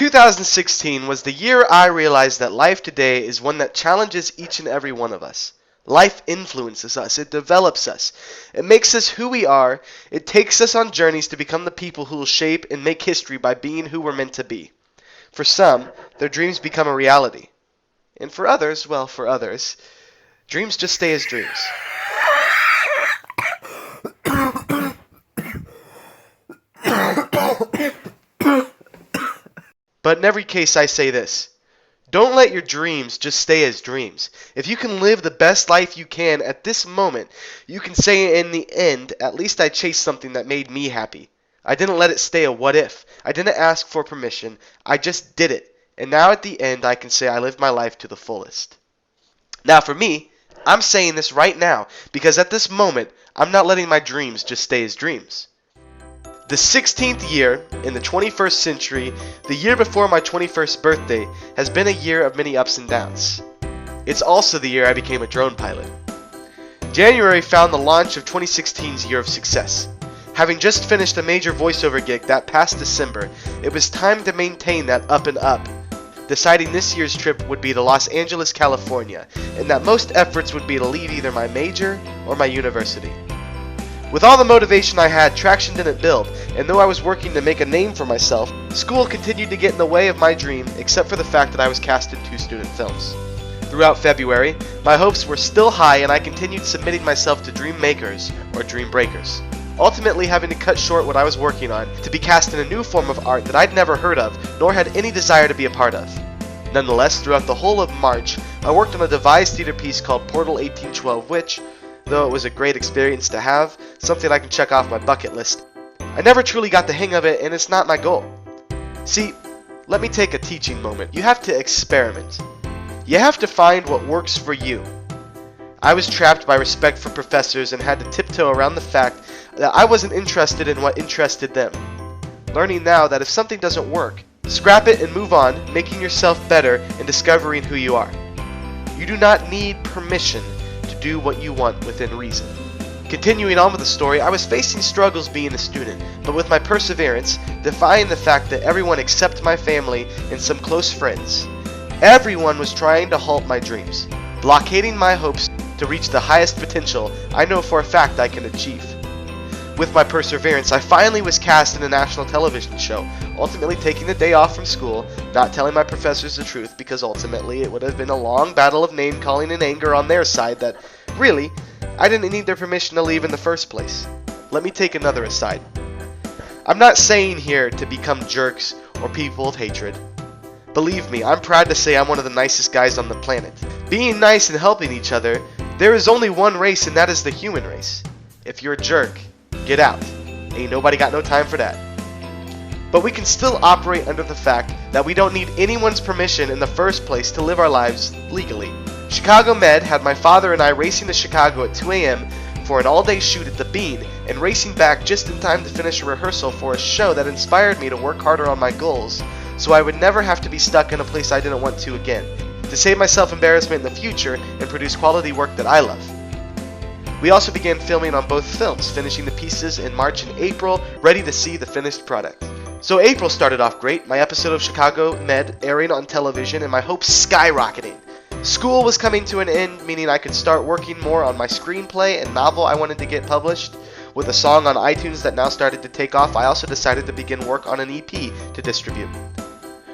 2016 was the year I realized that life today is one that challenges each and every one of us. Life influences us, it develops us, it makes us who we are, it takes us on journeys to become the people who will shape and make history by being who we're meant to be. For some, their dreams become a reality. And for others, dreams just stay as dreams. But in every case I say this, don't let your dreams just stay as dreams. If you can live the best life you can at this moment, you can say in the end, at least I chased something that made me happy. I didn't let it stay a what if. I didn't ask for permission. I just did it. And now at the end I can say I lived my life to the fullest. Now for me, I'm saying this right now because at this moment, I'm not letting my dreams just stay as dreams. The 16th year in the 21st century, the year before my 21st birthday, has been a year of many ups and downs. It's also the year I became a drone pilot. January found the launch of 2016's year of success. Having just finished a major voiceover gig that past December, it was time to maintain that up and up, deciding this year's trip would be to Los Angeles, California, and that most efforts would be to leave either my major or my university. With all the motivation I had, traction didn't build, and though I was working to make a name for myself, school continued to get in the way of my dream, except for the fact that I was cast in 2 student films. Throughout February, my hopes were still high and I continued submitting myself to dream makers or dream breakers, ultimately having to cut short what I was working on to be cast in a new form of art that I'd never heard of, nor had any desire to be a part of. Nonetheless, throughout the whole of March, I worked on a devised theater piece called Portal 1812, which, though it was a great experience to have, something I can check off my bucket list, I never truly got the hang of it and it's not my goal. See, let me take a teaching moment. You have to experiment. You have to find what works for you. I was trapped by respect for professors and had to tiptoe around the fact that I wasn't interested in what interested them. Learning now that if something doesn't work, scrap it and move on, making yourself better and discovering who you are. You do not need permission to do what you want within reason. Continuing on with the story, I was facing struggles being a student, but with my perseverance, defying the fact that everyone except my family and some close friends, everyone was trying to halt my dreams, blockading my hopes to reach the highest potential I know for a fact I can achieve. With my perseverance, I finally was cast in a national television show, ultimately taking the day off from school, not telling my professors the truth because ultimately it would have been a long battle of name-calling and anger on their side that, really, I didn't need their permission to leave in the first place. Let me take another aside. I'm not saying here to become jerks or people of hatred. Believe me, I'm proud to say I'm one of the nicest guys on the planet. Being nice and helping each other, there is only one race and that is the human race. If you're a jerk, get out. Ain't nobody got no time for that. But we can still operate under the fact that we don't need anyone's permission in the first place to live our lives legally. Chicago Med had my father and I racing to Chicago at 2 a.m. for an all-day shoot at the Bean and racing back just in time to finish a rehearsal for a show that inspired me to work harder on my goals so I would never have to be stuck in a place I didn't want to again, to save myself embarrassment in the future and produce quality work that I love. We also began filming on both films, finishing the pieces in March and April, ready to see the finished product. So April started off great, my episode of Chicago Med airing on television and my hopes skyrocketing. School was coming to an end, meaning I could start working more on my screenplay and novel I wanted to get published. With a song on iTunes that now started to take off, I also decided to begin work on an EP to distribute.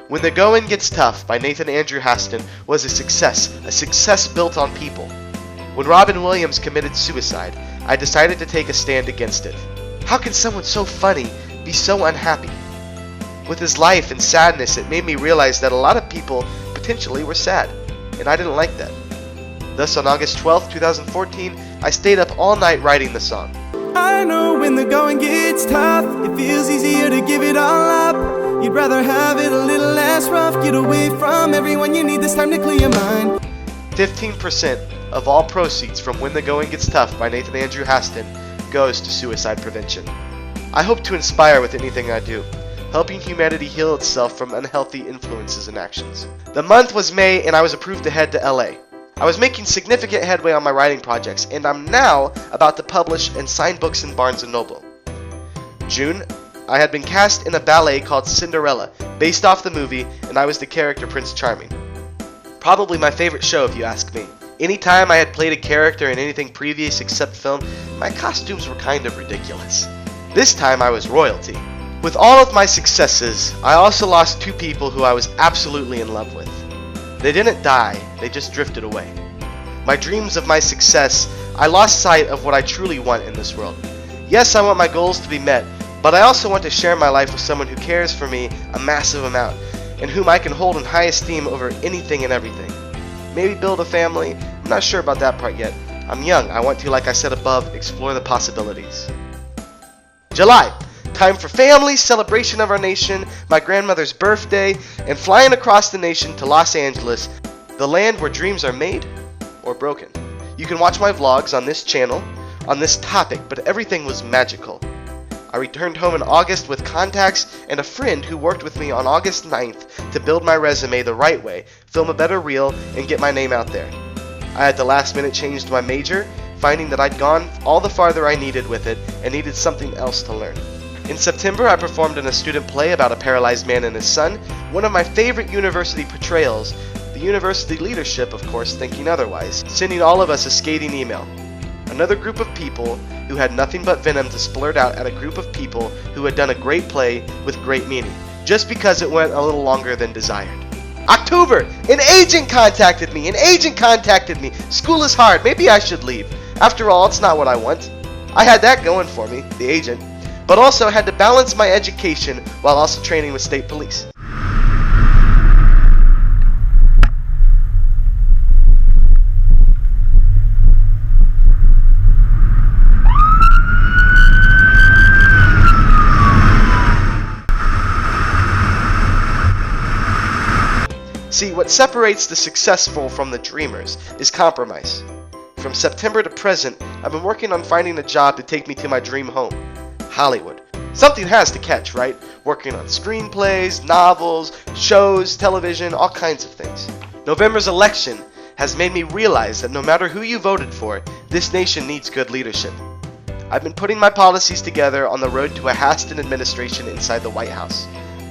When the Going Gets Tough by Nathan Andrew Haston was a success built on people. When Robin Williams committed suicide, I decided to take a stand against it. How can someone so funny be so unhappy? With his life and sadness, it made me realize that a lot of people potentially were sad, and I didn't like that. Thus, on August 12, 2014, I stayed up all night writing the song. I know when the going gets tough, it feels easier to give it all up. You'd rather have it a little less rough, get away from everyone you need this time to clear your mind. 15% of all proceeds from When the Going Gets Tough by Nathan Andrew Haston goes to suicide prevention. I hope to inspire with anything I do, helping humanity heal itself from unhealthy influences and actions. The month was May and I was approved to head to LA. I was making significant headway on my writing projects and I'm now about to publish and sign books in Barnes & Noble. June, I had been cast in a ballet called Cinderella, based off the movie, and I was the character Prince Charming. Probably my favorite show if you ask me. Anytime I had played a character in anything previous except film, my costumes were kind of ridiculous. This time I was royalty. With all of my successes, I also lost 2 people who I was absolutely in love with. They didn't die, they just drifted away. My dreams of my success, I lost sight of what I truly want in this world. Yes, I want my goals to be met, but I also want to share my life with someone who cares for me a massive amount, and whom I can hold in high esteem over anything and everything. Maybe build a family. I'm not sure about that part yet. I'm young. I want to, like I said above, explore the possibilities. July. Time for family, celebration of our nation, my grandmother's birthday, and flying across the nation to Los Angeles, the land where dreams are made or broken. You can watch my vlogs on this channel on this topic, but everything was magical. I returned home in August with contacts and a friend who worked with me on August 9th to build my resume the right way, film a better reel, and get my name out there. I had to last minute change my major, finding that I'd gone all the farther I needed with it and needed something else to learn. In September, I performed in a student play about a paralyzed man and his son, one of my favorite university portrayals, the university leadership, of course, thinking otherwise, sending all of us a scathing email. Another group of people who had nothing but venom to splurt out at a group of people who had done a great play with great meaning, just because it went a little longer than desired. October! An agent contacted me! School is hard, maybe I should leave. After all, it's not what I want. I had that going for me, the agent, but also had to balance my education while also training with state police. See, what separates the successful from the dreamers is compromise. From September to present, I've been working on finding a job to take me to my dream home, Hollywood. Something has to catch, right? Working on screenplays, novels, shows, television, all kinds of things. November's election has made me realize that no matter who you voted for, this nation needs good leadership. I've been putting my policies together on the road to a Haston administration inside the White House.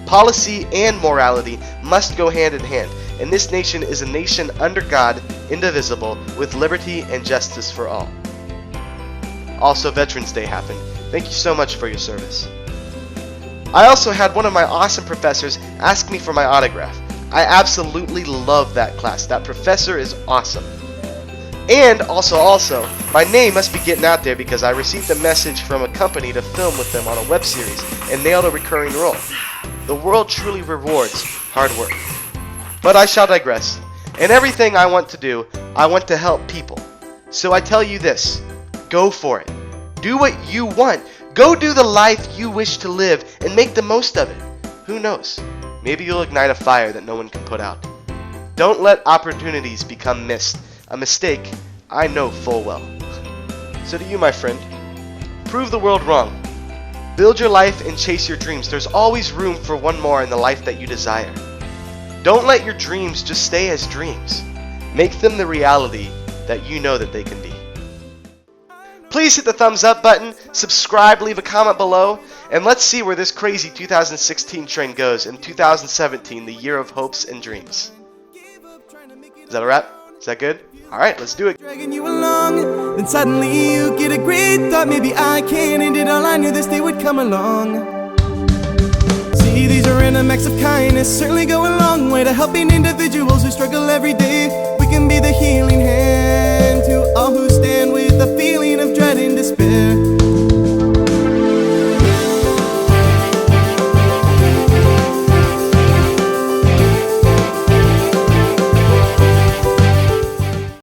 Policy and morality must go hand in hand, and this nation is a nation under God, indivisible, with liberty and justice for all. Also, Veterans Day happened. Thank you so much for your service. I also had one of my awesome professors ask me for my autograph. I absolutely love that class. That professor is awesome. And also, my name must be getting out there because I received a message from a company to film with them on a web series and nailed a recurring role. The world truly rewards hard work. But I shall digress. In everything I want to do, I want to help people. So I tell you this, go for it. Do what you want. Go do the life you wish to live and make the most of it. Who knows? Maybe you'll ignite a fire that no one can put out. Don't let opportunities become missed. A mistake I know full well. So to you, my friend, prove the world wrong. Build your life and chase your dreams. There's always room for one more in the life that you desire. Don't let your dreams just stay as dreams. Make them the reality that you know that they can be. Please hit the thumbs up button, subscribe, leave a comment below, and let's see where this crazy 2016 trend goes in 2017, the year of hopes and dreams. Is that a wrap? Is that good? Alright, let's do it. Dragging you along, then suddenly you get a great thought. Maybe I can end it all. I knew this day would come along. See, these are random acts of kindness certainly go a long way to helping individuals who struggle every day. We can be the healing